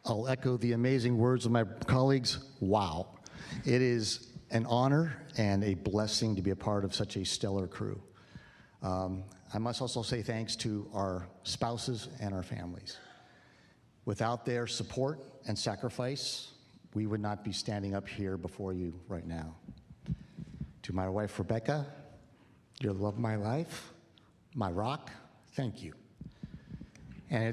I'll echo the amazing words of my colleagues. Wow. It is an honor and a blessing to be a part of such a stellar crew. I must also say thanks to our spouses and our families. Without their support and sacrifice, we would not be standing up here before you right now. To my wife, Rebecca, your love of my life, my rock, thank you. And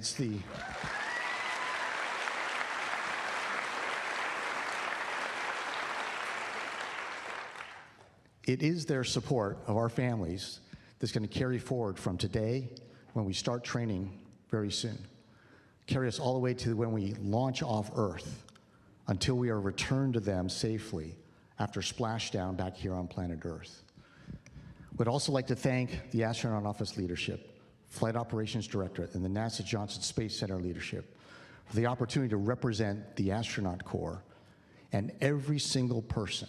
it is their support of our families that's going to carry forward from today when we start training very soon. Carry us all the way to when we launch off Earth until we are returned to them safely after splashdown back here on planet Earth. Would also like to thank the Astronaut Office leadership, Flight Operations Directorate, and the NASA Johnson Space Center leadership for the opportunity to represent the astronaut corps and every single person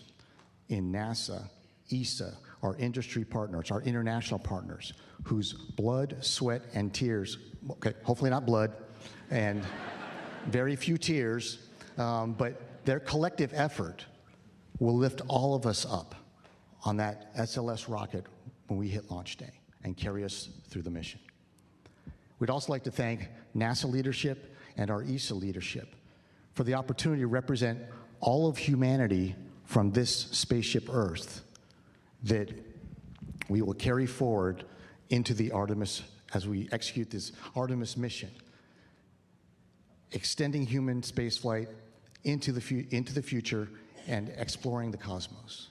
in NASA, ESA, our industry partners, our international partners, whose blood, sweat, and tears, okay, hopefully not blood, and very few tears, but their collective effort will lift all of us up on that SLS rocket when we hit launch day and carry us through the mission. We'd also like to thank NASA leadership and our ESA leadership for the opportunity to represent all of humanity from this spaceship Earth that we will carry forward into the Artemis, as we execute this Artemis mission, extending human spaceflight into the future and exploring the cosmos.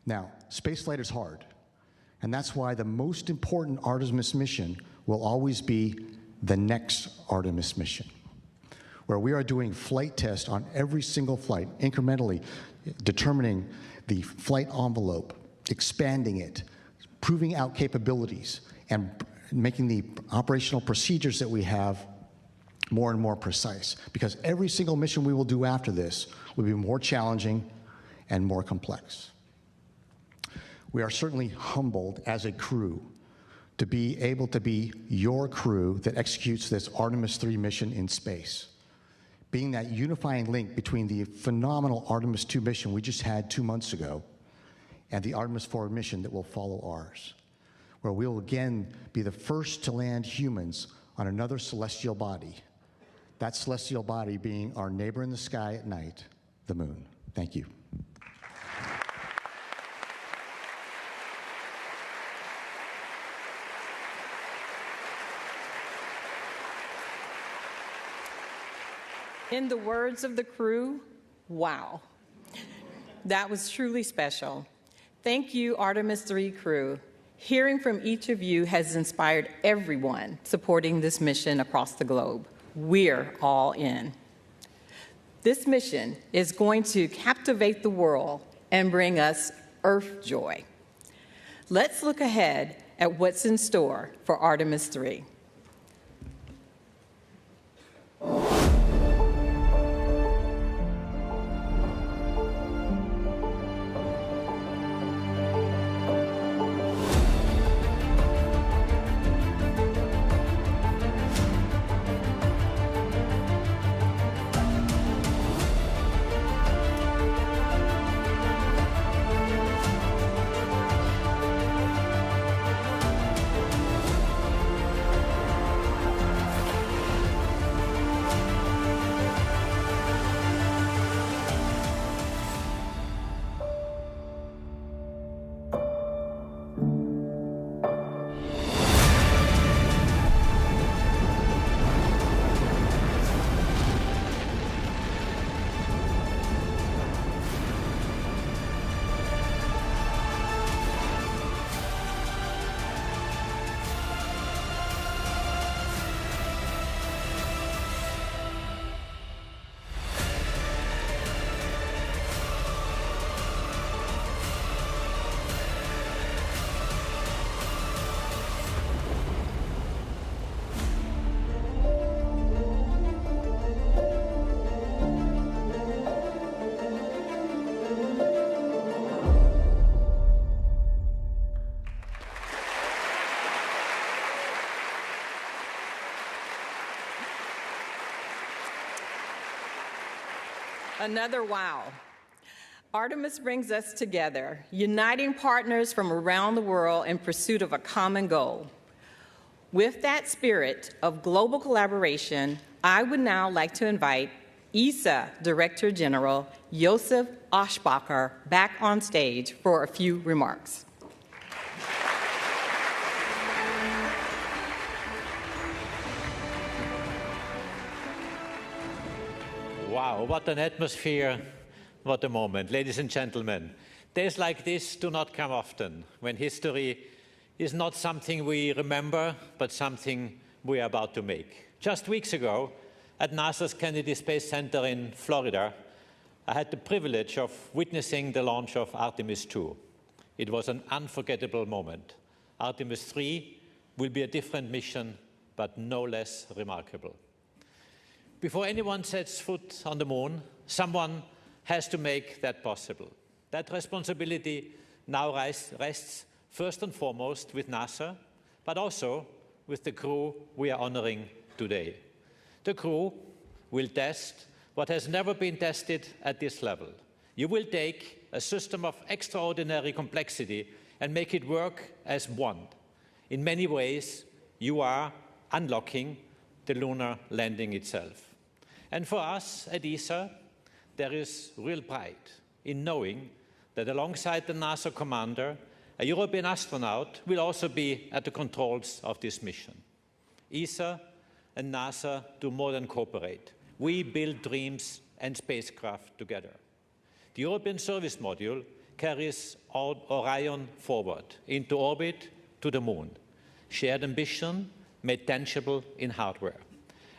Now, spaceflight is hard, and that's why the most important Artemis mission will always be the next Artemis mission, where we are doing flight tests on every single flight, incrementally determining the flight envelope, expanding it, proving out capabilities, and making the operational procedures that we have more and more precise. Because every single mission we will do after this will be more challenging and more complex. We are certainly humbled as a crew to be able to be your crew that executes this Artemis III mission in space, being that unifying link between the phenomenal Artemis II mission we just had 2 months ago and the Artemis IV mission that will follow ours, where we will again be the first to land humans on another celestial body, that celestial body being our neighbor in the sky at night, the moon. Thank you. In the words of the crew, wow. That was truly special. Thank you, Artemis III crew. Hearing from each of you has inspired everyone supporting this mission across the globe. We're all in. This mission is going to captivate the world and bring us Earth joy. Let's look ahead at what's in store for Artemis III. Another wow. Artemis brings us together, uniting partners from around the world in pursuit of a common goal. With that spirit of global collaboration, I would now like to invite ESA Director General Josef Aschbacher back on stage for a few remarks. Wow, what an atmosphere, what a moment. Ladies and gentlemen, days like this do not come often, when history is not something we remember, but something we are about to make. Just weeks ago, at NASA's Kennedy Space Center in Florida, I had the privilege of witnessing the launch of Artemis II. It was an unforgettable moment. Artemis III will be a different mission, but no less remarkable. Before anyone sets foot on the moon, someone has to make that possible. That responsibility now rests first and foremost with NASA, but also with the crew we are honoring today. The crew will test what has never been tested at this level. You will take a system of extraordinary complexity, and make it work as one. In many ways, you are unlocking the lunar landing itself. And for us at ESA, there is real pride in knowing that alongside the NASA commander, a European astronaut will also be at the controls of this mission. ESA and NASA do more than cooperate. We build dreams and spacecraft together. The European Service Module carries Orion forward into orbit to the moon. Shared ambition made tangible in hardware.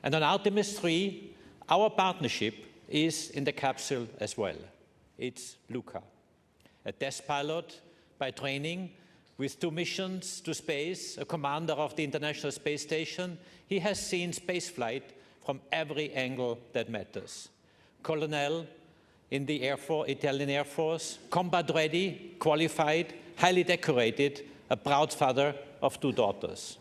And on Artemis III, our partnership is in the capsule as well. It's Luca, a test pilot by training with 2 missions to space, a commander of the International Space Station. He has seen spaceflight from every angle that matters. Colonel in the Italian Air Force, combat ready, qualified, highly decorated, a proud father of 2 daughters.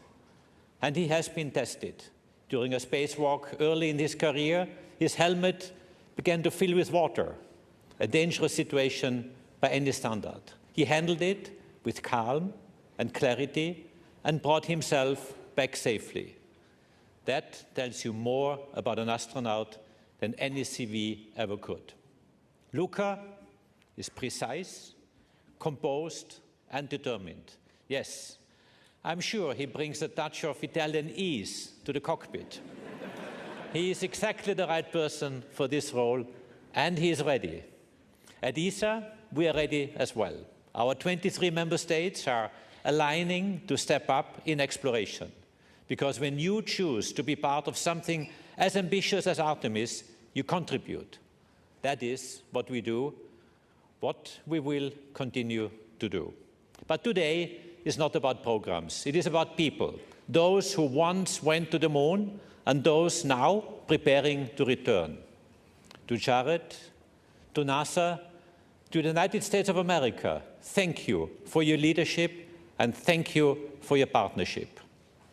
And he has been tested. During a spacewalk early in his career, his helmet began to fill with water, a dangerous situation by any standard. He handled it with calm and clarity and brought himself back safely. That tells you more about an astronaut than any CV ever could. Luca is precise, composed, and determined. Yes, I'm sure he brings a touch of Italian ease to the cockpit. He is exactly the right person for this role, and he is ready. At ESA, we are ready as well. Our 23 member states are aligning to step up in exploration, because when you choose to be part of something as ambitious as Artemis, you contribute. That is what we do, what we will continue to do. But today is not about programs. It is about people, those who once went to the moon and those now preparing to return. To Jared, to NASA, to the United States of America, thank you for your leadership and thank you for your partnership.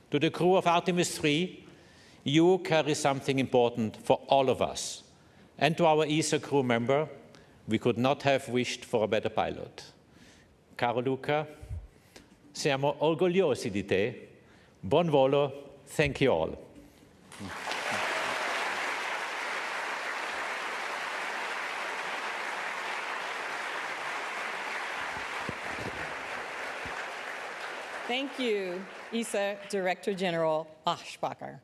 To the crew of Artemis III, you carry something important for all of us. And to our ESA crew member, we could not have wished for a better pilot. Caro Luca, siamo orgogliosi di te. Buon volo. Thank you all. Thank you, ESA Director General Aschbacher.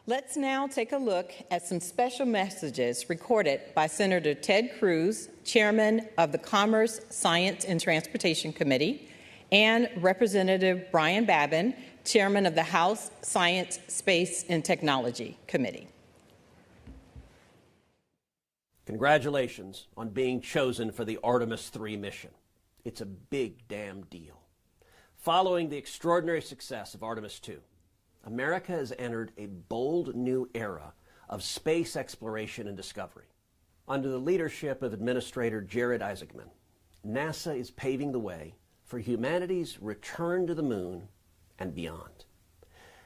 Let's now take a look at some special messages recorded by Senator Ted Cruz, Chairman of the Commerce, Science, and Transportation Committee, and Representative Brian Babin, Chairman of the House Science, Space, and Technology Committee. Congratulations on being chosen for the Artemis III mission. It's a big damn deal. Following the extraordinary success of Artemis II, America has entered a bold new era of space exploration and discovery. Under the leadership of Administrator Jared Isaacman, NASA is paving the way for humanity's return to the moon and beyond.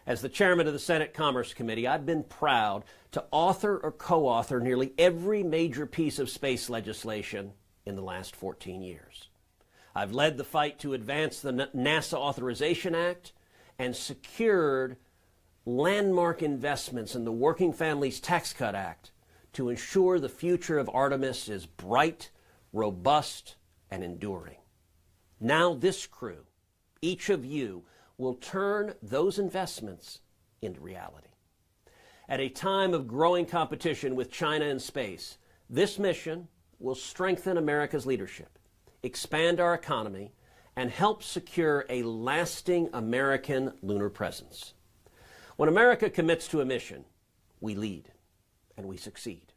As the chairman of the Senate Commerce Committee, I've been proud to author or co-author nearly every major piece of space legislation in the last 14 years. I've led the fight to advance the NASA Authorization Act and secured landmark investments in the Working Families Tax Cut Act to ensure the future of Artemis is bright, robust, and enduring. Now this crew, each of you, will turn those investments into reality. At a time of growing competition with China in space, this mission will strengthen America's leadership, expand our economy, and help secure a lasting American lunar presence. When America commits to a mission, we lead and we succeed.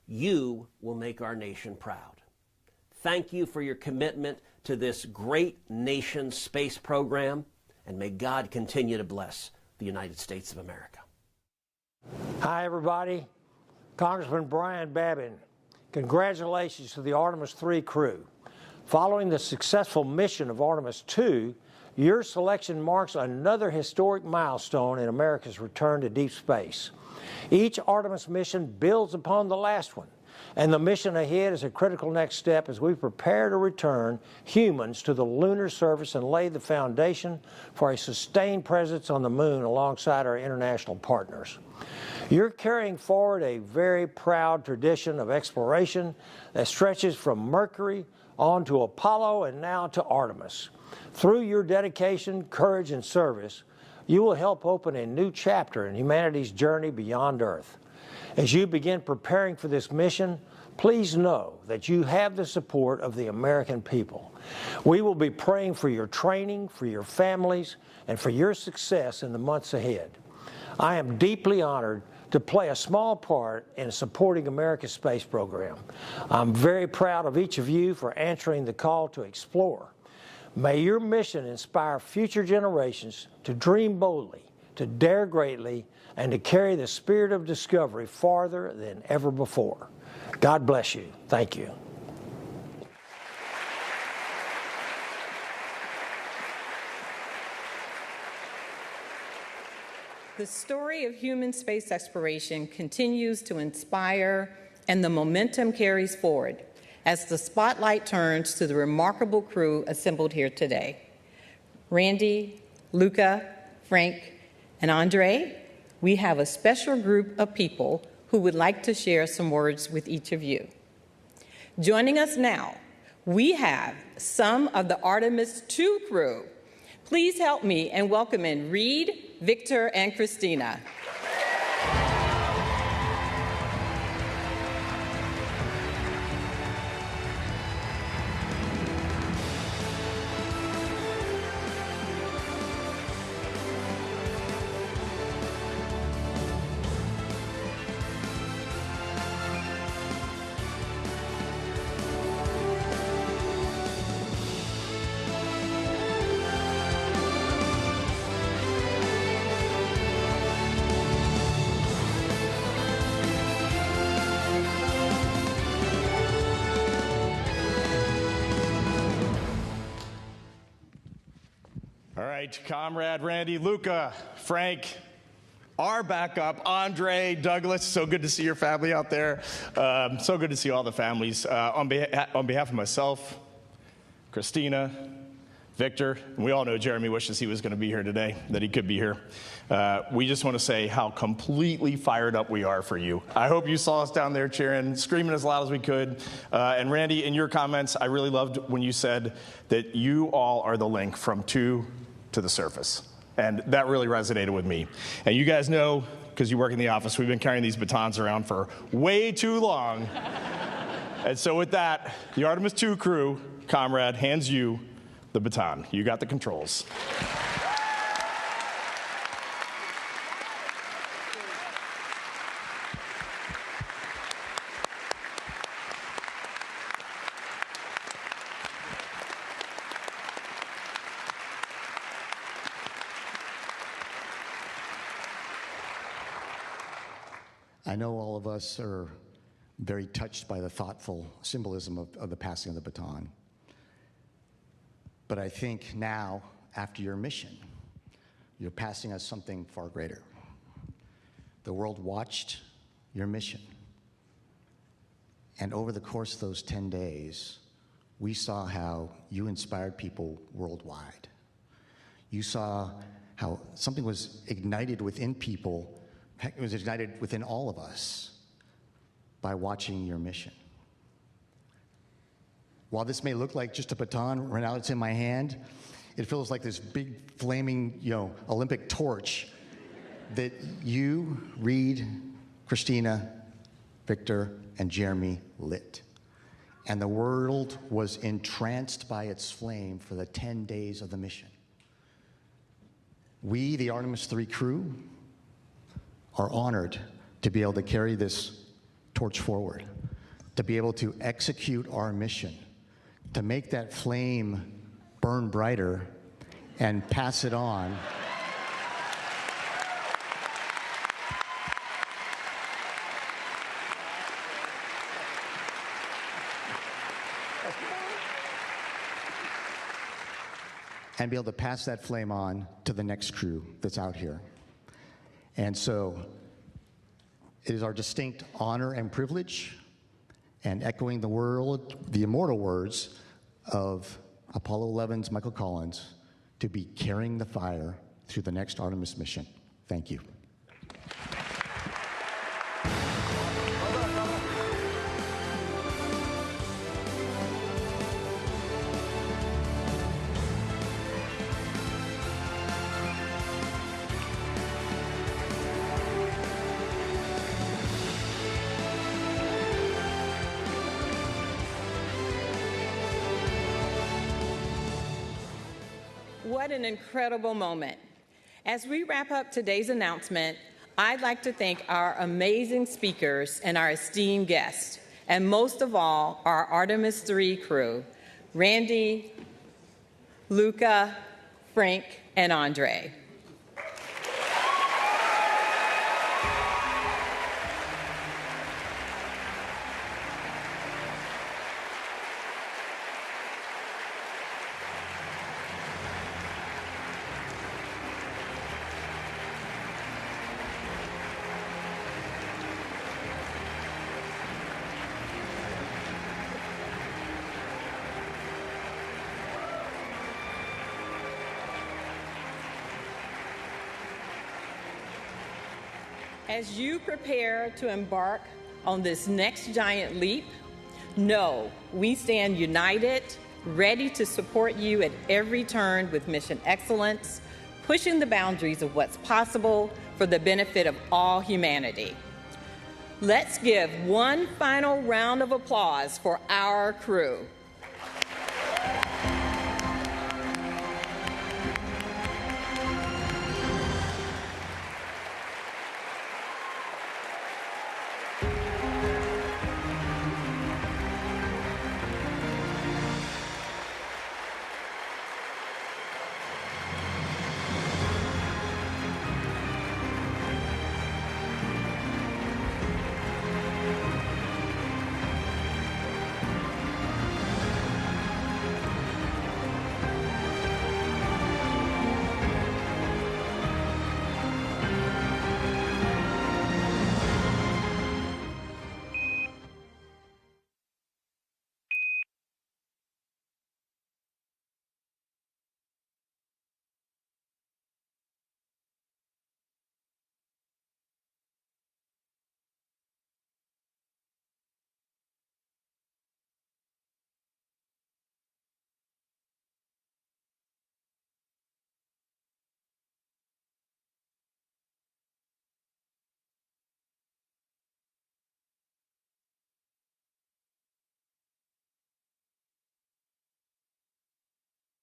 You will make our nation proud. Thank you for your commitment to this great nation's space program, and may God continue to bless the United States of America. Hi, everybody. Congressman Brian Babin. Congratulations to the Artemis III crew. Following the successful mission of Artemis II, your selection marks another historic milestone in America's return to deep space. Each Artemis mission builds upon the last one, And the mission ahead is a critical next step as we prepare to return humans to the lunar surface and lay the foundation for a sustained presence on the moon alongside our international partners. You're carrying forward a very proud tradition of exploration that stretches from Mercury on to Apollo and now to Artemis. Through your dedication, courage, and service, you will help open a new chapter in humanity's journey beyond Earth. As you begin preparing for this mission, please know that you have the support of the American people. We will be praying for your training, for your families, and for your success in the months ahead. I am deeply honored to play a small part in supporting America's space program. I'm very proud of each of you for answering the call to explore. May your mission inspire future generations to dream boldly, to dare greatly, and to carry the spirit of discovery farther than ever before. God bless you. Thank you. The story of human space exploration continues to inspire, and the momentum carries forward as the spotlight turns to the remarkable crew assembled here today. Randy, Luca, Frank, and Andre, we have a special group of people who would like to share some words with each of you. Joining us now, we have some of the Artemis II crew. Please help me in welcoming Reed, Victor, and Christina. All right, comrade Randy, Luca, Frank, our backup, Andre, Douglas. So good to see your family out there. So good to see all the families. On behalf of myself, Christina, Victor, and we all know Jeremy wishes he was going to be here today, that he could be here. We just want to say how completely fired up we are for you. I hope you saw us down there cheering, screaming as loud as we could. And Randy, in your comments, I really loved when you said that you all are the link from to the surface. And that really resonated with me. And you guys know, because you work in the office, we've been carrying these batons around for way too long. And so with that, the Artemis II crew, comrade, hands you the baton. You got the controls. I know all of us are very touched by the thoughtful symbolism of the passing of the baton. But I think now, after your mission, you're passing us something far greater. The world watched your mission. And over the course of those 10 days, we saw how you inspired people worldwide. You saw how something was ignited within people. It was ignited within all of us by watching your mission. While this may look like just a baton, right now it's in my hand, it feels like this big flaming, Olympic torch that you, Reed, Christina, Victor, and Jeremy lit. And the world was entranced by its flame for the 10 days of the mission. We, the Artemis III crew, are honored to be able to carry this torch forward, to be able to execute our mission, to make that flame burn brighter and pass it on. And be able to pass that flame on to the next crew that's out here. And so it is our distinct honor and privilege and echoing the immortal words of Apollo 11's Michael Collins, to be carrying the fire through the next Artemis mission. Thank you. What an incredible moment. As we wrap up today's announcement, I'd like to thank our amazing speakers and our esteemed guests, and most of all, our Artemis III crew, Randy, Luca, Frank, and Andre. As you prepare to embark on this next giant leap, know we stand united, ready to support you at every turn with mission excellence, pushing the boundaries of what's possible for the benefit of all humanity. Let's give one final round of applause for our crew.